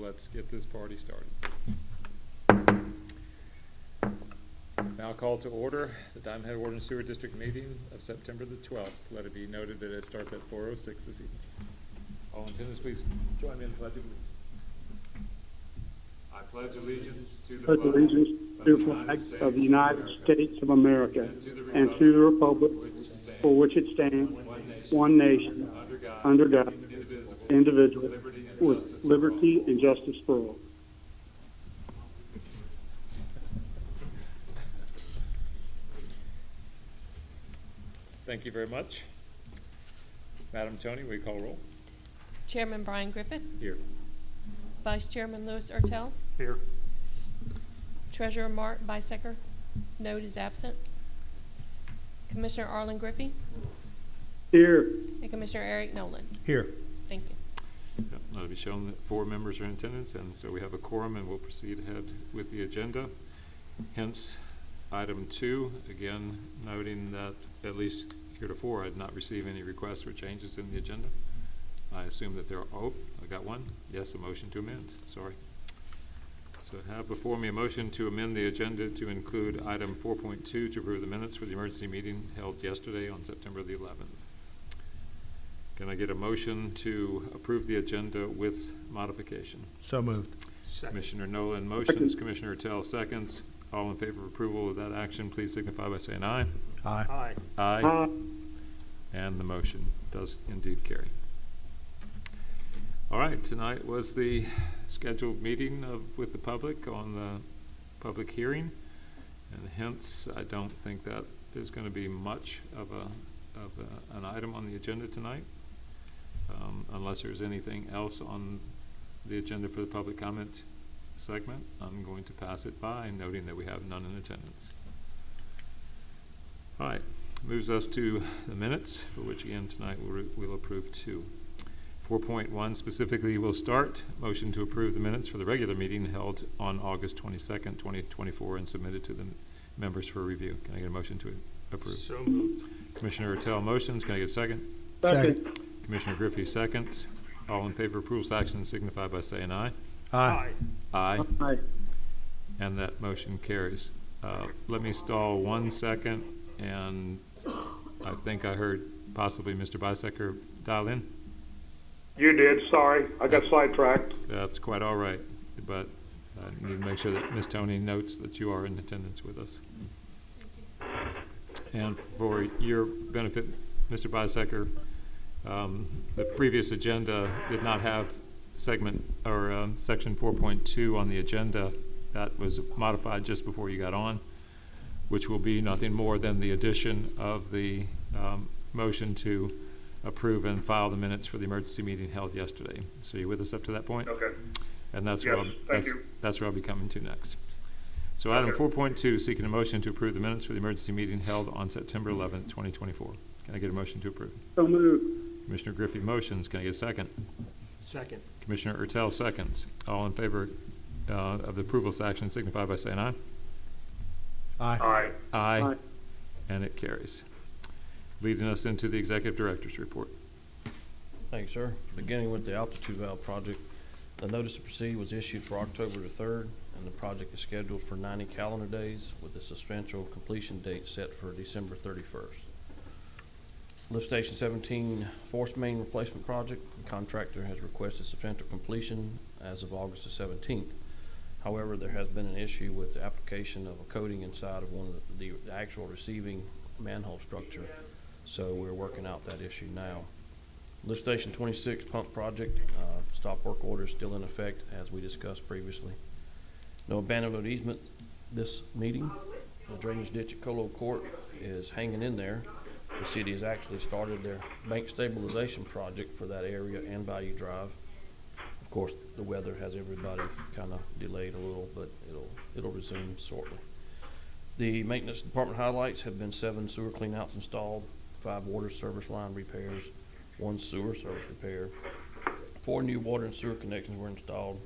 let's get this party started. Now call to order the Diamond Head Water and Sewer District meeting of September the 12th. Let it be noted that it starts at 4:06 this evening. All in attendance, please join me in the Pledge of Allegiance. I pledge allegiance to the flag of the United States of America and to the republic for which it stands, one nation, under God, indivisible, with liberty and justice for all. Thank you very much. Madam Tony, will you call roll? Chairman Brian Griffith. Here. Vice Chairman Louis Ertel. Here. Treasurer Mark Bisecker. Note is absent. Commissioner Arlen Griffey. Here. And Commissioner Eric Nolan. Here. Thank you. Yep, let it be shown that 4 members are in attendance, and so we have a quorum, and we'll proceed ahead with the agenda. Hence, item 2, again, noting that at least heretofore I did not receive any requests for changes in the agenda. I assume that there are, oh, I got one. Yes, a motion to amend, sorry. So I have before me a motion to amend the agenda to include item 4.2 to approve the minutes for the emergency meeting held yesterday on September the 11th. Can I get a motion to approve the agenda with modification? So moved. Second. Commissioner Nolan motions, Commissioner Ertel seconds. All in favor of approval of that action, please signify by saying aye. Aye. Aye. Aye. And the motion does indeed carry. All right, tonight was the scheduled meeting with the public on the public hearing, and hence I don't think that there's going to be much of an item on the agenda tonight, unless there's anything else on the agenda for the public comment segment. I'm going to pass it by, noting that we have none in attendance. All right, moves us to the minutes, for which again tonight we'll approve 2. 4.1 specifically will start. Motion to approve the minutes for the regular meeting held on August 22nd, 2024 and submitted to the members for review. Can I get a motion to approve? So moved. Commissioner Ertel motions. Can I get a second? Second. Commissioner Griffey seconds. All in favor of approval's action signify by saying aye. Aye. Aye. Aye. And that motion carries. Let me stall 1 second, and I think I heard possibly Mr. Bisecker dial in. You did, sorry. I got sidetracked. That's quite all right, but I need to make sure that Ms. Tony notes that you are in attendance with us. And for your benefit, Mr. Bisecker, the previous agenda did not have segment or section 4.2 on the agenda. That was modified just before you got on, which will be nothing more than the addition of the motion to approve and file the minutes for the emergency meeting held yesterday. So you with us up to that point? Okay. And that's Yes, where that's where I'll be coming to next. So item 4.2, seeking a motion to approve the minutes for the emergency meeting held on September 11th, 2024. Can I get a motion to approve? So moved. Commissioner Griffey motions. Can I get a second? Second. Commissioner Ertel seconds. All in favor of the approval action signify by saying aye. Aye. Aye. Aye. Aye. And it carries. Leading us into the executive director's report. Thank you, sir. Beginning with the altitude valve project, the notice to proceed was issued for October the 3rd, and the project is scheduled for 90 calendar days with a substantial completion date set for December 31st. Lift Station 17 force main replacement project, the contractor has requested substantial completion as of August the 17th. However, there has been an issue with the application of a coating inside of one of the actual receiving manhole structure. So we're working out that issue now. Lift Station 26 pump project, stop work order is still in effect as we discussed previously. No abandonment easement this meeting. The drainage ditch at Colo Court is hanging in there. The city has actually started their bank stabilization project for that area and Bayou Drive. Of course, the weather has everybody kind of delayed a little, but it'll resume shortly. The maintenance department highlights have been 7 sewer cleanouts installed, 5 water service line repairs, 1 sewer service repair, 4 new water and sewer connections were installed,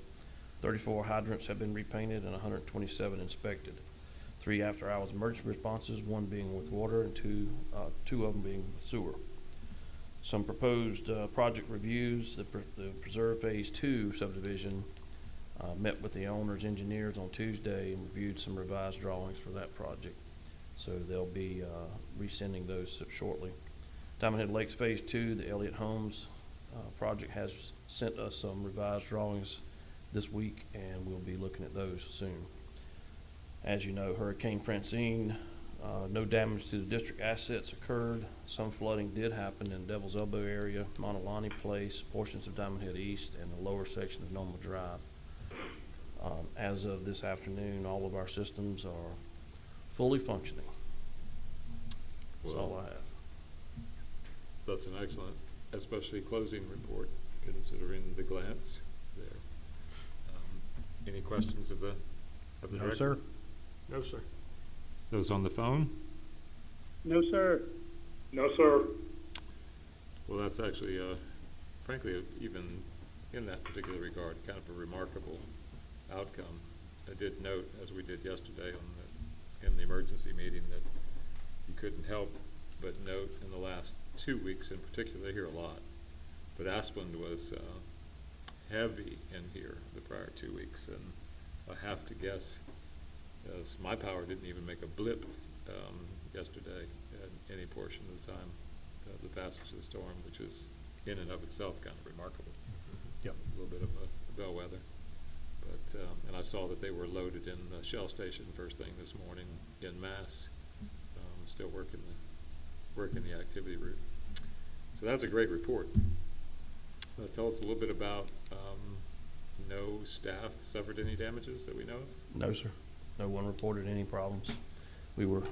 34 hydrants have been repainted, and 127 inspected. 3 after-hours emergency responses, 1 being with water and 2 of them being with sewer. Some proposed project reviews. The Preserve Phase 2 subdivision Met with the owner's engineers on Tuesday and reviewed some revised drawings for that project. So they'll be resending those shortly. Diamond Head Lakes Phase 2, the Elliott Homes project has sent us some revised drawings this week, and we'll be looking at those soon. As you know, Hurricane Francine, no damage to the district assets occurred. Some flooding did happen in Devil's Elbow area, Montalani Place, portions of Diamond Head East, and the lower section of Norma Drive. As of this afternoon, all of our systems are fully functioning. That's all I have. That's an excellent, especially closing report, considering the glance there. Any questions of the No, director? sir. No, sir. Those on the phone? No, sir. No, sir. Well, that's actually, frankly, even in that particular regard, kind of a remarkable outcome. I did note, as we did yesterday in the emergency meeting, that you couldn't help but note in the last 2 weeks in particular, I hear a lot, but Asplund was heavy in here the prior 2 weeks, and I have to guess, as my power didn't even make a blip yesterday at any portion of the time of the passage of the storm, which is in and of itself kind of remarkable. Yep. A little bit of a bellwether. But, and I saw that they were loaded in the Shell station first thing this morning in mass, still working the activity route. So that's a great report. Tell us a little bit about, no staff suffered any damages that we know of? No, sir. No one reported any problems. We were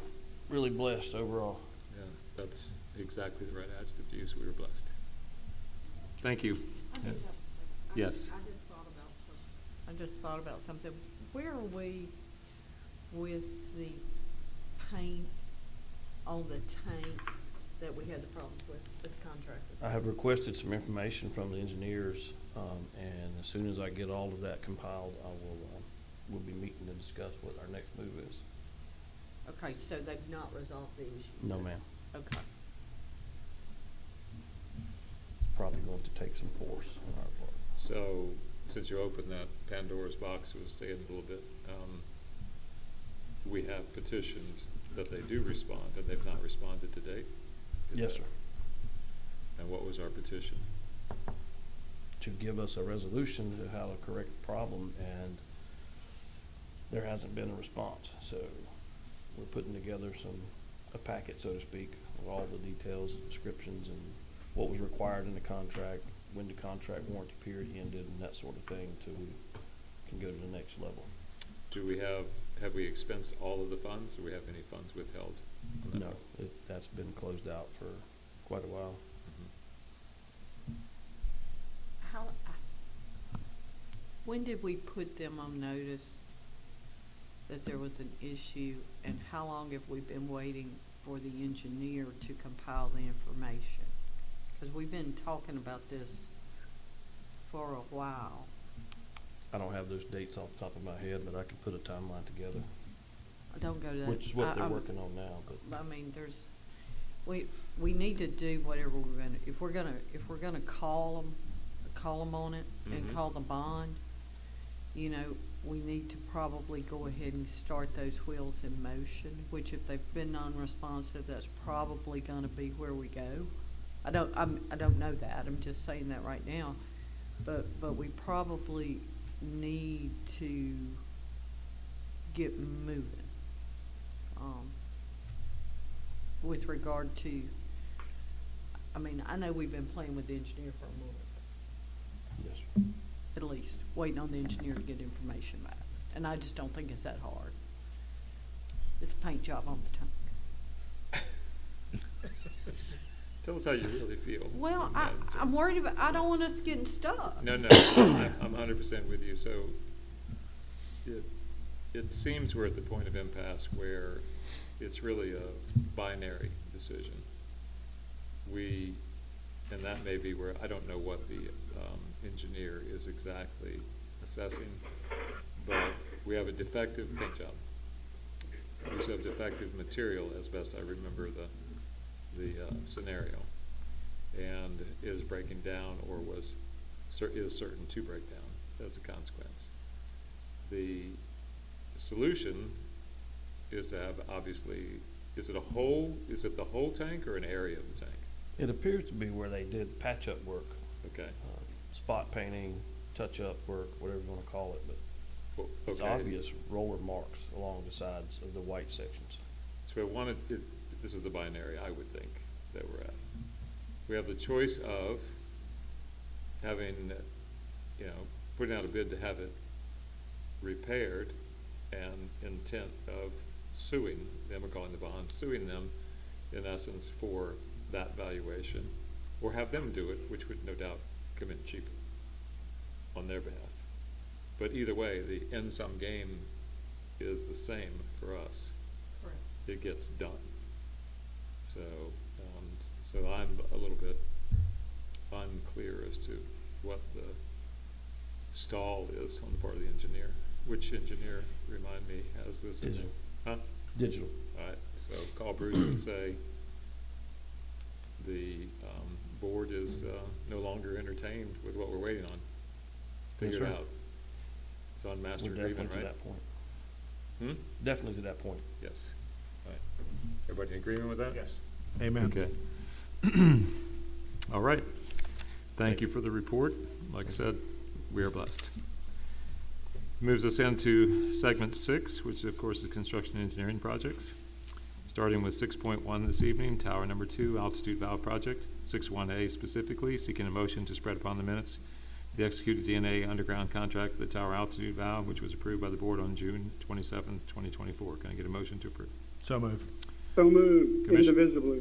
really blessed overall. Yeah, that's exactly the right adjective to use. We were blessed. Thank you. Yes. I just thought about something. Where are we with the paint on the tank that we had the problems with the contractor? I have requested some information from the engineers, and as soon as I get all of that compiled, we'll be meeting to discuss what our next move is. Okay, so they've not resolved the issue? No, ma'am. Okay. It's probably going to take some force on our part. So, since you opened that Pandora's box, we'll stay in a little bit. We have petitioned that they do respond, and they've not responded to date? Yes, sir. And what was our petition? To give us a resolution to how to correct the problem, and there hasn't been a response. So we're putting together a packet, so to speak, of all the details, descriptions, and what was required in the contract, when the contract warranty period ended, and that sort of thing, till we can go to the next level. Do we have we expensed all of the funds? Do we have any funds withheld? on that? No, that's been closed out for quite a while. How, when did we put them on notice that there was an issue, and how long have we been waiting for the engineer to compile the information? Because we've been talking about this for a while. I don't have those dates off the top of my head, but I can put a timeline together, Don't go to that. which is what they're I'm- working on now, but. I mean, we need to do whatever we're gonna, if we're gonna call them on it and Mhm. call the bond, you know, we need to probably go ahead and start those wheels in motion, which if they've been non-responsive, that's probably gonna be where we go. I don't know that, I'm just saying that right now, but we probably need to get moving. With regard to, I mean, I know we've been playing with the engineer for a moment, Yes, sir. at least, waiting on the engineer to get information back. And I just don't think it's that hard. It's a paint job on the tank. Tell us how you really feel. Well, on that. I'm worried about, I don't want us getting stuck. No, I'm 100% with you. So it seems we're at the point of impasse where it's really a binary decision. And that may be where, I don't know what the engineer is exactly assessing, but we have a defective paint job. We also have defective material, as best I remember the scenario, and is breaking down or is certain to break down as a consequence. The solution is to have, obviously, is it the whole tank or an area of the tank? It appears to be where they did patch-up work, Okay. spot painting, touch-up work, whatever you wanna call it, but Well, it's okay. obvious roller marks along the sides of the white sections. So this is the binary, I would think, that we're at. We have the choice of having, putting out a bid to have it repaired and intent of suing them, or calling the bond, suing them in essence for that valuation, or have them do it, which would no doubt come in cheaper on their behalf. But either way, the end sum game is the same for us. Correct. It gets done. So, so I'm a little bit unclear as to what the stall is on the part of the engineer. Which engineer, remind me, has this? Digital. Huh? Digital. All right, so call Bruce and say the board is no longer entertained with what we're waiting on. Figure it Yes, sir. out. It's on master We're definitely agreement, to right? that point. Hmm? Definitely to that point. Yes. All right. Everybody in agreement with that? Yes. Amen. Okay. All right. Thank you for the report. Like I said, we are blessed. This moves us into segment 6, which of course is construction engineering projects. Starting with 6.1 this evening, tower number 2, altitude valve project. 6.1A specifically, seeking a motion to spread upon the minutes the executed DNA underground contract for the tower altitude valve, which was approved by the board on June 27, 2024. Can I get a motion to approve? So moved. So moved, Commission- indivisibly.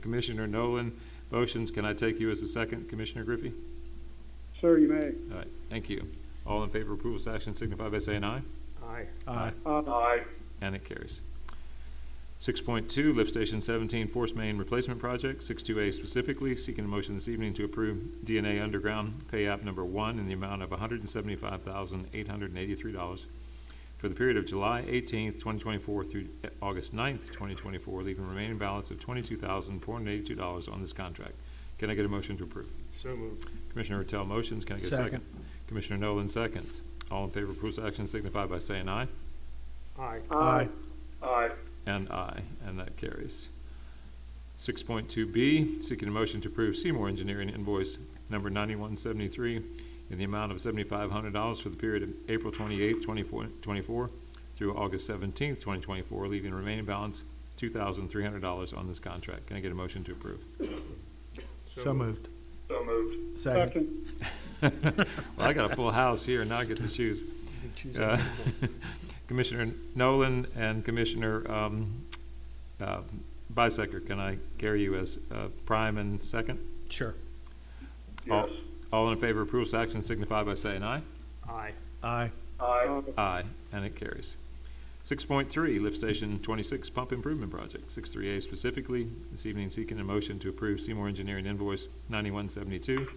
Commissioner Nolan, motions. Can I take you as a second? Commissioner Griffey? Sir, you may. All right, thank you. All in favor of approval of this action signify by saying aye. Aye. Aye. Aye. And it carries. 6.2, Lift Station 17 Force Main Replacement Project. 6.2A specifically, seeking a motion this evening to approve DNA Underground Pay App number 1 in the amount of $175,883 for the period of July 18th, 2024 through August 9th, 2024, leaving a remaining balance of $22,482 on this contract. Can I get a motion to approve? So moved. Commissioner Rattel motions. Can I get a second? Second. Commissioner Nolan seconds. All in favor of approval of action signify by saying aye. Aye. Aye. Aye. And aye, and that carries. 6.2B, seeking a motion to approve Seymour Engineering invoice number 9173 in the amount of $7,500 for the period of April 28th, 2024 through August 17th, 2024, leaving a remaining balance $2,300 on this contract. Can I get a motion to approve? So moved. So moved. Second. Second. Well, I got a full house here, now I get to choose. Commissioner Nolan and Commissioner Bisecker, can I carry you as prime and second? Sure. All- Yes. All in favor of approval of action signify by saying aye. Aye. Aye. Aye. Aye, and it carries. 6.3, Lift Station 26 Pump Improvement Project. 6.3A specifically, this evening seeking a motion to approve Seymour Engineering invoice 9172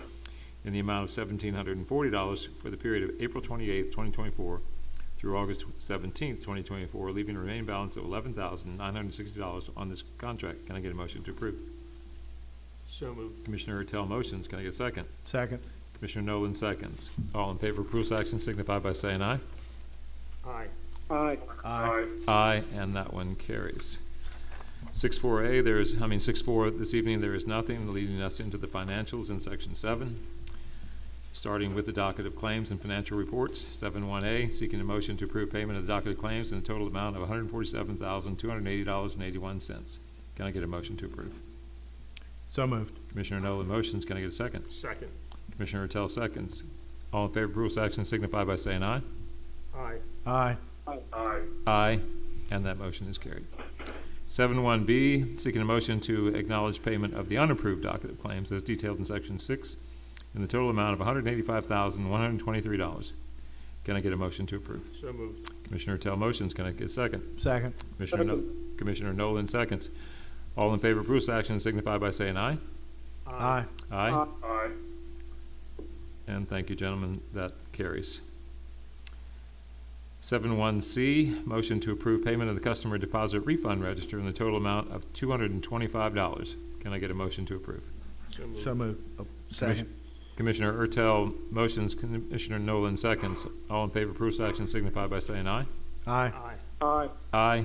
in the amount of $1,740 for the period of April 28th, 2024 through August 17th, 2024, leaving a remaining balance of $11,960 on this contract. Can I get a motion to approve? So moved. Commissioner Rattel motions. Can I get a second? Second. Commissioner Nolan seconds. All in favor of approval of action signify by saying aye. Aye. Aye. Aye. Aye, and that one carries. 6.4A, 6.4 this evening, there is nothing, leading us into the financials in section 7. Starting with the docket of claims and financial reports. 7.1A, seeking a motion to approve payment of the docket of claims in a total amount of $147,280.81. Can I get a motion to approve? So moved. Commissioner Nolan motions. Can I get a second? Second. Commissioner Rattel seconds. All in favor of approval of action signify by saying aye. Aye. Aye. Aye. Aye, and that motion is carried. 7.1B, seeking a motion to acknowledge payment of the unapproved docket of claims as detailed in section 6 in the total amount of $185,123. Can I get a motion to approve? So moved. Commissioner Rattel motions. Can I get a second? Second. Commissioner Nolan seconds. All in favor of approval of action signify by saying aye. Aye. Aye. Aye. And thank you, gentlemen. That carries. 7.1C, motion to approve payment of the customer deposit refund register in the total amount of $225. Can I get a motion to approve? So moved. So moved. Oh, second. Commissioner Ertel motions, Commissioner Nolan seconds. All in favor of approval of action signify by saying aye. Aye. Aye. Aye.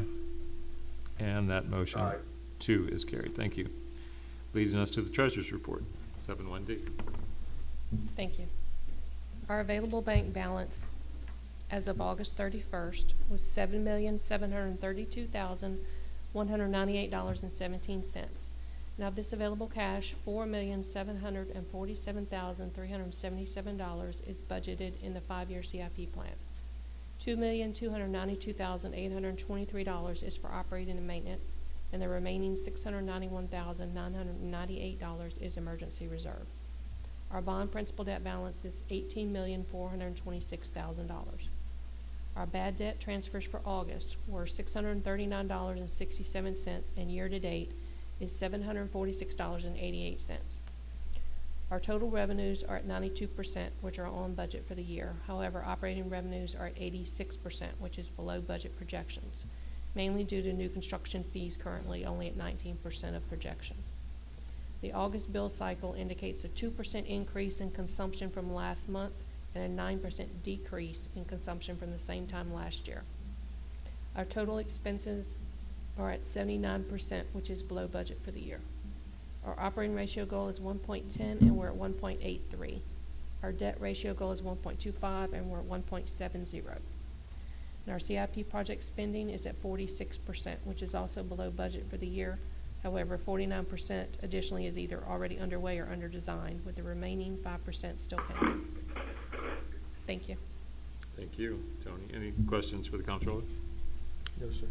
And that motion, Aye. 2, is carried. Thank you. Leading us to the Treasurer's Report, 7-1D. Thank you. Our available bank balance as of August 31st was $7,732,198.17. And of this available cash, $4,747,377 is budgeted in the 5-year CIP plan. $2,292,823 is for operating and maintenance, and the remaining $691,998 is emergency reserve. Our bond principal debt balance is $18,426,000. Our bad debt transfers for August were $639.67, and year-to-date is $746.88. Our total revenues are at 92%, which are on budget for the year. However, operating revenues are at 86%, which is below budget projections, mainly due to new construction fees currently only at 19% of projection. The August bill cycle indicates a 2% increase in consumption from last month and a 9% decrease in consumption from the same time last year. Our total expenses are at 79%, which is below budget for the year. Our operating ratio goal is 1.10, and we're at 1.83. Our debt ratio goal is 1.25, and we're at 1.70. And our CIP project spending is at 46%, which is also below budget for the year. However, 49% additionally is either already underway or under design, with the remaining 5% still pending. Thank you. Thank you, Tony. Any questions for the comptroller? No, sir.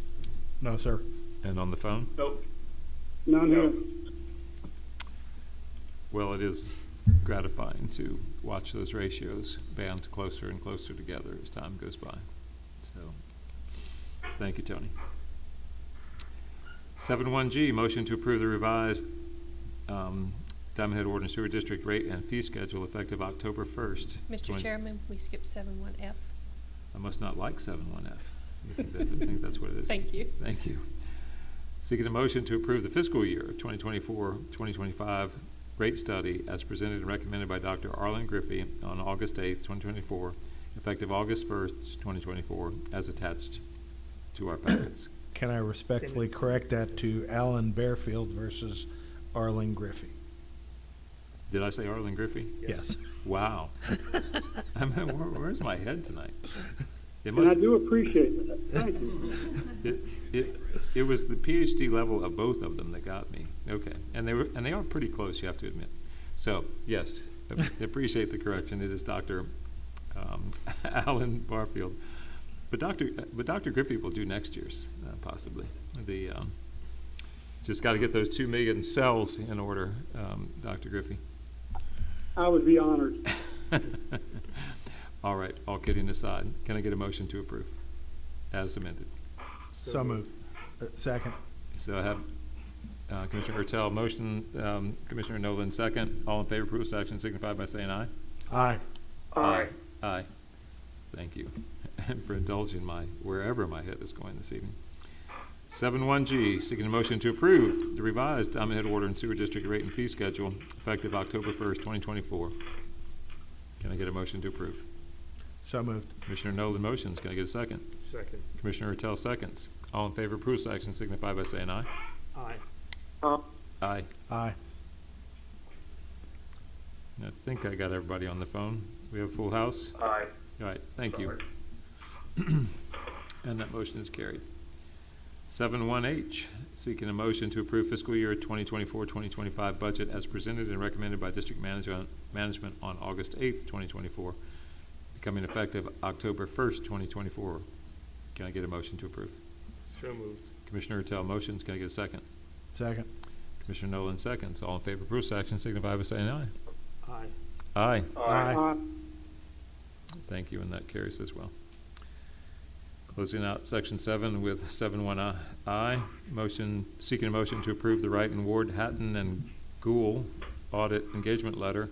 No, sir. And on the phone? Nope. None here. Well, it is gratifying to watch those ratios band closer and closer together as time goes by. So, thank you, Tony. 7-1G, motion to approve the revised Diamond Head Water and Sewer District rate and fee schedule effective October 1st. Mr. Chairman, we skipped 7-1F. I must not like 7-1F. I think that's what it is. Thank you. Thank you. Seeking a motion to approve the fiscal year 2024-2025 rate study as presented and recommended by Dr. Arlen Griffey on August 8th, 2024, effective August 1st, 2024, as attached to our packets. Can I respectfully correct that to Alan Bearfield versus Arlen Griffey? Did I say Arlen Griffey? Yes. Wow. I mean, where's my head tonight? It And I do appreciate that. Thank you. It was the PhD level of both of them that got me. Okay, and they are pretty close, you have to admit. So yes, I appreciate the correction. It is Dr. Alan Barfield, but Dr. Griffey will do next year's possibly. Just got to get those 2 million cells in order, Dr. Griffey. I would be honored. All right, all kidding aside, can I get a motion to approve as amended? So moved. Second. So I have Commissioner Ertel motion, Commissioner Nolan second. All in favor of approval of this action signify by saying aye. Aye. Aye. Aye. Thank you. And for indulging wherever my head is going this evening. 7-1G, seeking a motion to approve the revised Diamond Head Water and Sewer District rate and fee schedule effective October 1st, 2024. Can I get a motion to approve? So moved. Commissioner Nolan motions. Can I get a second? Second. Commissioner Ertel seconds. All in favor of approval of this action signify by saying aye. Aye. Aye. Aye. I think I got everybody on the phone. We have a full house? Aye. All right, thank you. And that motion is carried. 7-1H, seeking a motion to approve fiscal year 2024-2025 budget as presented and recommended by District Management on August 8th, 2024, becoming effective October 1st, 2024. Can I get a motion to approve? So moved. Commissioner Ertel motions. Can I get a second? Second. Commissioner Nolan seconds. All in favor of approval action signify by saying aye. Aye. Aye. Aye. Thank you, and that carries as well. Closing out section 7 with 7-1I, motion, seeking a motion to approve the Wright and Ward, Hatton and Gould audit engagement letter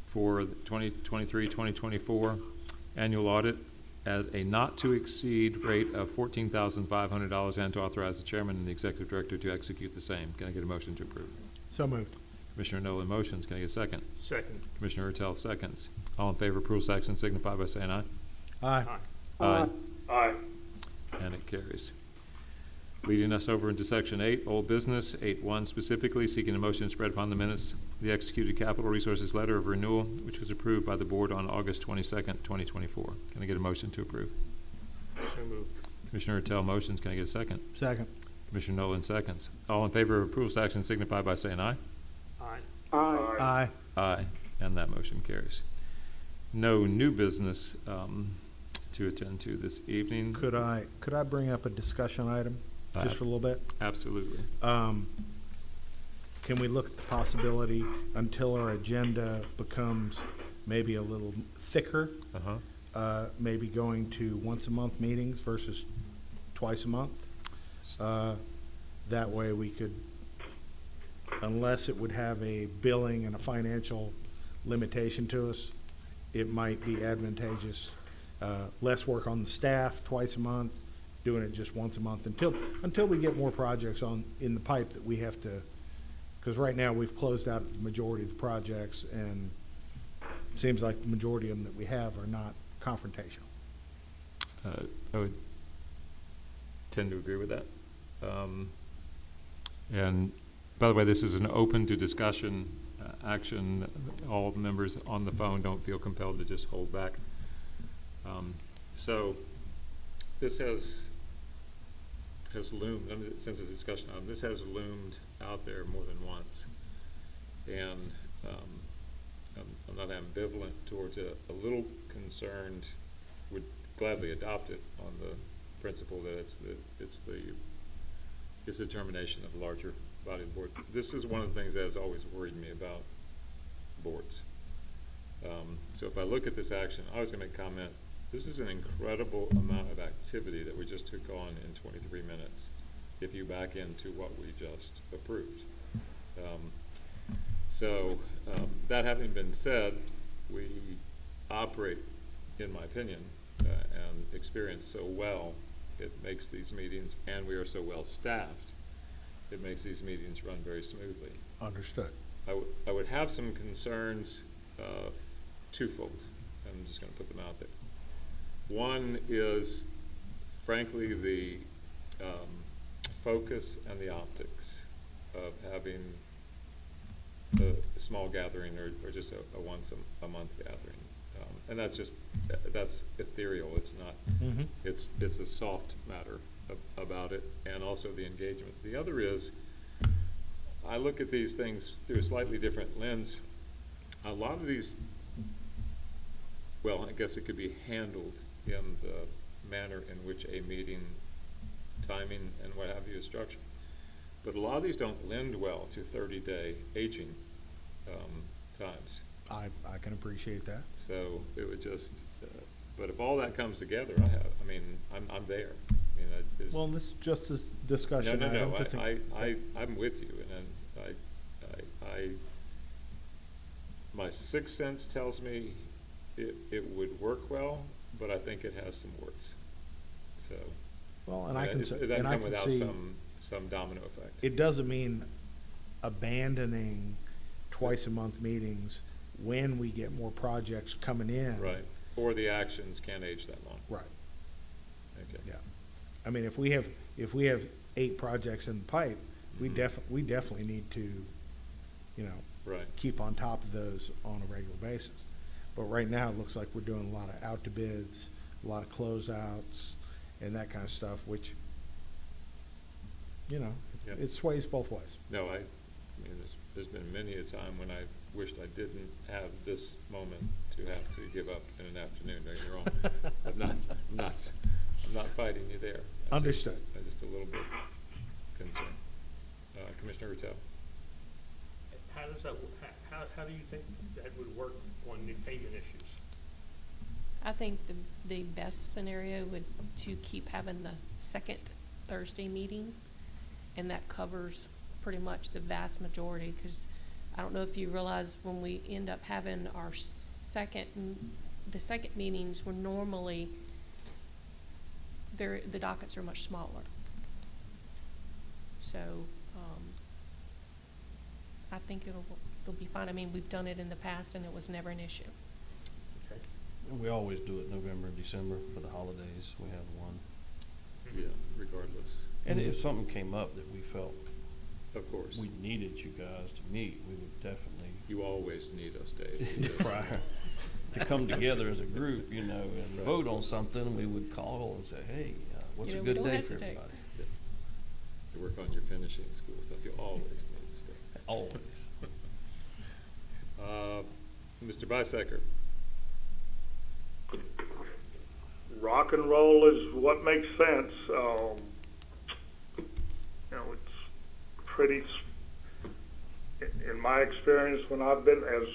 for the 2023-2024 annual audit at a not-to-exceed rate of $14,500 and to authorize the chairman and the executive director to execute the same. Can I get a motion to approve? So moved. Commissioner Nolan motions. Can I get a second? Second. Commissioner Hurtel seconds. All in favor of approval of this action signify by saying aye. Aye. Aye. Aye. And it carries. Leading us over into section 8, old business, 8.1 specifically, seeking a motion to spread upon the minutes the executed capital resources letter of renewal, which was approved by the board on August 22nd, 2024. Can I get a motion to approve? So moved. Commissioner Hurtel motions. Can I get a second? Second. Commissioner Nolan seconds. All in favor of approval of this action signify by saying aye. Aye. Aye. Aye. Aye. And that motion carries. No new business to attend to this evening. Could I bring up a discussion item just for a little bit? Absolutely. Can we look at the possibility until our agenda becomes maybe a little thicker, maybe going to once a month meetings versus twice a month? That way we could, unless it would have a billing and a financial limitation to us, it might be advantageous. Less work on the staff twice a month, doing it just once a month until we get more projects in the pipe that we have to, because right now we've closed out the majority of the projects, and it seems like the majority of them that we have are not confrontational. I would tend to agree with that. And by the way, this is an open to discussion action. All members on the phone don't feel compelled to just hold back. So this has loomed, since it's a discussion item, this has loomed out there more than once. And I'm not ambivalent towards it, a little concerned, would gladly adopt it on the principle that it's the determination of a larger body of the board. This is one of the things that has always worried me about boards. So if I look at this action, I was going to make a comment. This is an incredible amount of activity that we just took on in 23 minutes if you back into what we just approved. That having been said, we operate, in my opinion, and experience so well, it makes these meetings, and we are so well staffed, it makes these meetings run very smoothly. Understood. I would have some concerns, twofold. I'm just going to put them out there. One is, frankly, the focus and the optics of having a small gathering or just a once a month gathering. And that's ethereal. It's not, it's a soft matter about it, and also the engagement. The other is, I look at these things through a slightly different lens. A lot of these, well, I guess it could be handled in the manner in which a meeting timing and what have you is structured. But a lot of these don't lend well to 30-day aging times. I can appreciate that. So it would just, but if all that comes together, I'm there. Well, this is just a discussion item. I'm with you, and my sixth sense tells me it would work well, but I think it has some warts. So, well, and I can it doesn't come without see some domino effect. it doesn't mean abandoning twice a month meetings when we get more projects coming in. Right, or the actions can't age that long. Right. Okay. Yeah. I mean, if we have 8 projects in the pipe, we definitely need to, Right. keep on top of those on a regular basis. But right now, it looks like we're doing a lot of out to bids, a lot of closeouts, and that kind of stuff, which, Yep. it sways both ways. No, there's been many a time when I wished I didn't have this moment to have to give up in an afternoon. Don't get me wrong. I'm not fighting you there. Understood. I'm just a little bit concerned. Commissioner Hurtel. How does that, how do you think that would work on the payment issues? I think the best scenario would to keep having the second Thursday meeting, and that covers pretty much the vast majority, because I don't know if you realize when we end up having our the second meetings were normally the dockets are much smaller. So I think it'll be fine. I mean, we've done it in the past and it was never an issue. And we always do it November and December for the holidays. We have one. Yeah, regardless, And if something came up that we felt of course. we needed you guys to meet, we would definitely You always need us, Dave. try to come together as a group, you know, and vote on something. We would call and say, hey, what's You a know, we good don't day for hesitate. everybody? To work on your finishing school stuff, you always need us, Dave. Always. Mr. Bisecker, Rock and roll is what makes sense. It's pretty, in my experience, when I've been, as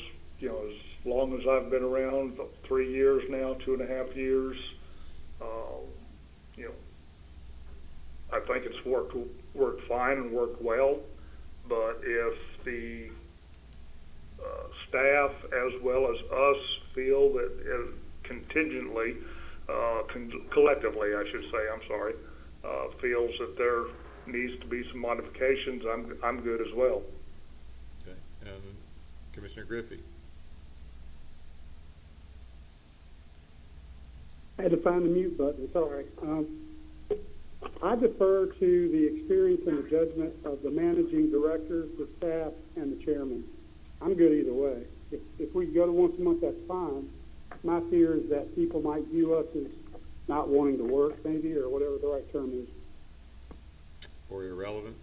long as I've been around, 3 years now, 2.5 years, I think it's worked fine and worked well. But if the staff, as well as us, feel that contingently, collectively, I should say, I'm sorry, feels that there needs to be some modifications, I'm good as well. okay, and Commissioner Griffey. I had to find the mute button, sorry. I defer to the experience and the judgment of the managing directors, the staff, and the chairman. I'm good either way. If we go to once a month, that's fine. My fear is that people might view us as not wanting to work, maybe, or whatever the right term is. Or irrelevant.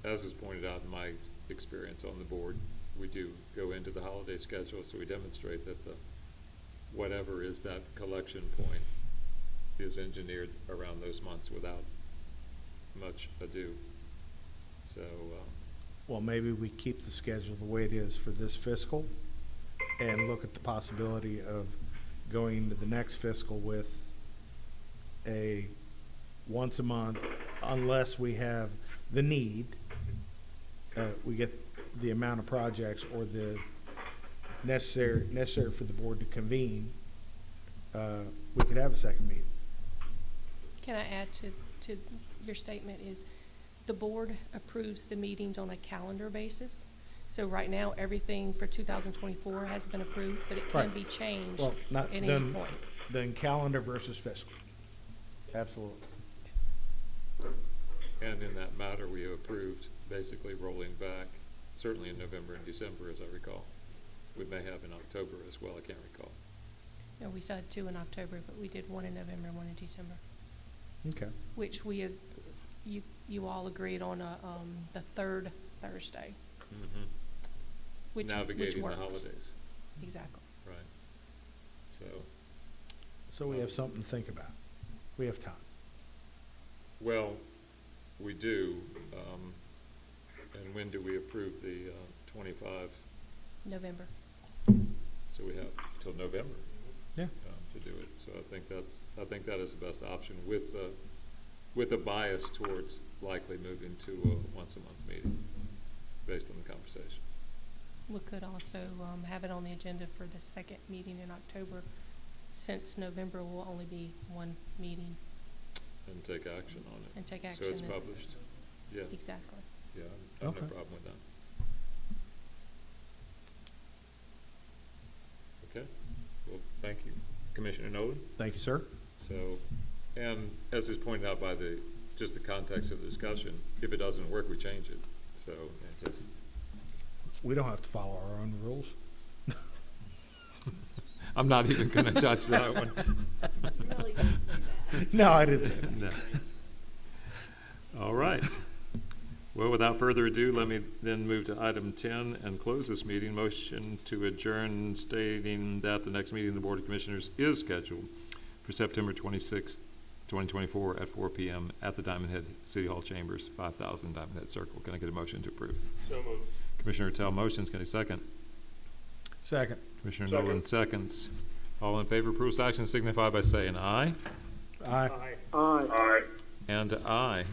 As is pointed out in my experience on the board, we do go into the holiday schedule, so we demonstrate that whatever is that collection point is engineered around those months without much ado. So, Well, maybe we keep the schedule the way it is for this fiscal and look at the possibility of going into the next fiscal with a once a month, unless we have the need, we get the amount of projects or the necessary for the board to convene, we could have a second meeting. Can I add to your statement is the board approves the meetings on a calendar basis. So right now, everything for 2024 has been approved, but it can Right. be changed Well, at not, any then, point. then calendar versus fiscal. Absolutely. and in that matter, we approved basically rolling back, certainly in November and December, as I recall. We may have in October as well, I can't recall. No, we still had 2 in October, but we did 1 in November and 1 in December, Okay. which you all agreed on the third Thursday, which Navigating the works. holidays, Exactly. right. So we have something to think about. We have time. Well, we do, and when do we approve the 25? November. So we have till November Yeah. to do it. So I think that is the best option with a bias towards likely moving to a once-a-month meeting based on the conversation. We could also have it on the agenda for the second meeting in October, since November will only be 1 meeting, And take action on it. and take So action. it's and- published? Yeah, Exactly. yeah, I have no Okay. problem with that. Okay, well, thank you. Commissioner Nolan? Thank you, sir. So, and as is pointed out by just the context of the discussion, if it doesn't work, we change it. So it just, We don't have to follow our own rules. I'm not even gonna touch that one. Really didn't say that. No, I didn't say that. No. All right. Well, without further ado, let me then move to item 10 and close this meeting. Motion to adjourn, stating that the next meeting of the Board of Commissioners is scheduled for September 26th, 2024 at 4 p.m. at the Diamond Head City Hall Chambers, 5000 Diamond Head Circle. Can I get a motion to approve? So moved. Commissioner Tell motions. Can I second? Second. Commissioner Second. Nolan seconds. All in favor of approval's action signify by saying aye. Aye. Aye. Aye. Aye. And aye.